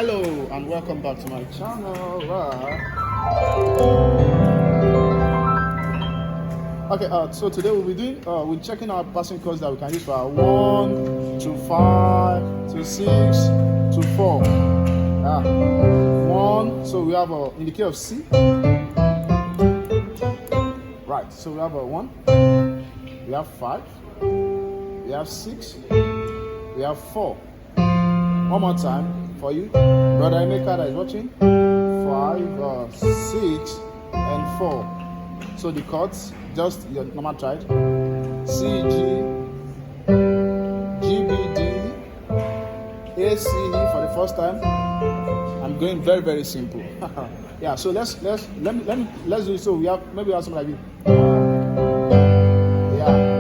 Hello and welcome back to my channel. Okay, so today we'll be doing we're checking our passing chords that we can use for our 1 to 5 to 6 to 4. 1, so we have in the key of C. Right, so we have a 1, we have 5, we have 6, we have 4. One more time for you, brother Emeka that is watching. 5, 6, and 4. So the chords, just your normal chord: C, G, G, B, D, A, C, E for the first time. I'm going very, very simple. Yeah. So let's do it. So we have something like this. Yeah.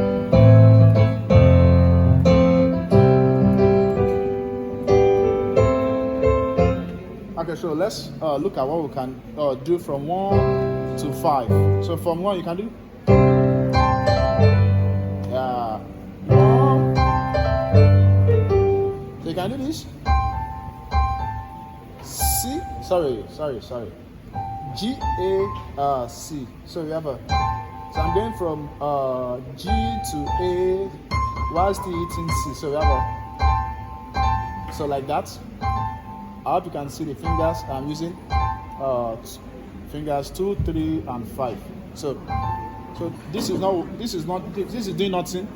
Okay, so let's look at what we can do from 1 to 5. So from 1 you can do, yeah, 1. So you can do this. C, sorry. G, A, C. So we have so I'm going from G to A while still hitting C. So we have so like that. I hope you can see the fingers. I'm using fingers 2, 3, and 5. So this is doing nothing.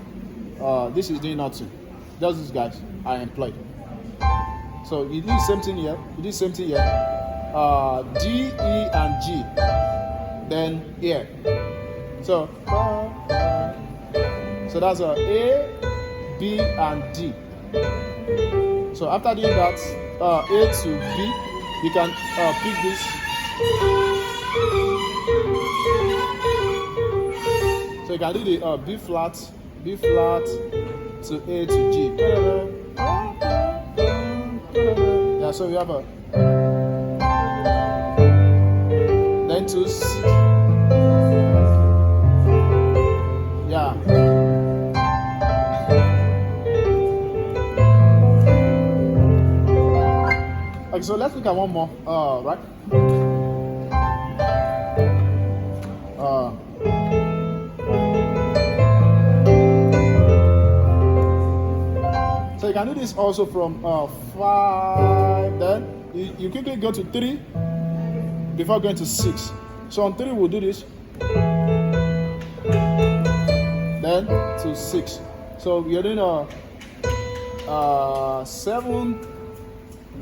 This is doing nothing. Just these guys are employed. So you do the same thing here. D, E, and G. Then here. So that's A, B, and D. So after doing that, A to B, you can pick this. So you can do the B flat to A to G. Yeah, so we have then to C. Yeah. Okay, so let's look at one more, right? So you can do this also from 5, then you quickly go to 3 before going to 6. So on 3 we'll do this, then to 6. So we are doing 7,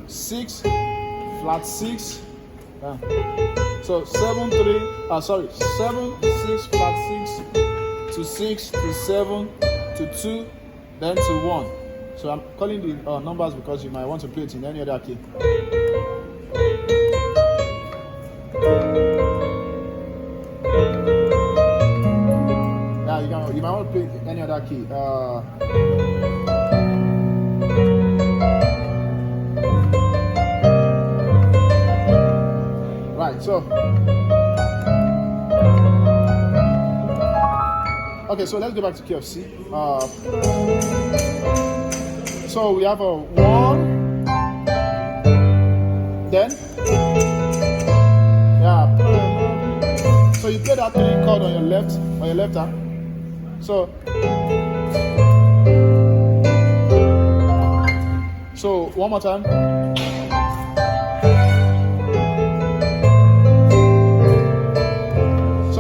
6, flat 6. Yeah. So 7, 7, 6, flat 6 to 6 to 7 to 2, then to 1. So I'm calling the numbers because you might want to play it in any other key. Yeah, you might want to play it in any other key. So, okay, so let's go back to key of C. So we have a 1, then, yeah, so you play that 3 chord on your left hand. So one more time.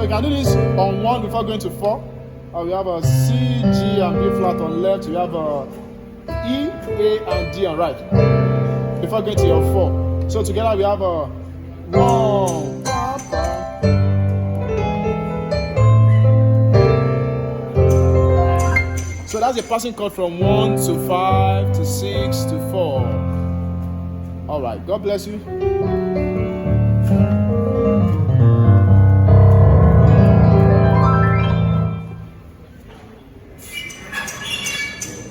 You can do this on 1 before going to 4. We have a C, G, and B flat on left. We have a E, A, and D on right before going to your 4. So together we have a 1. So that's the passing chord from 1 to 5 to 6 to 4. All right. God bless you.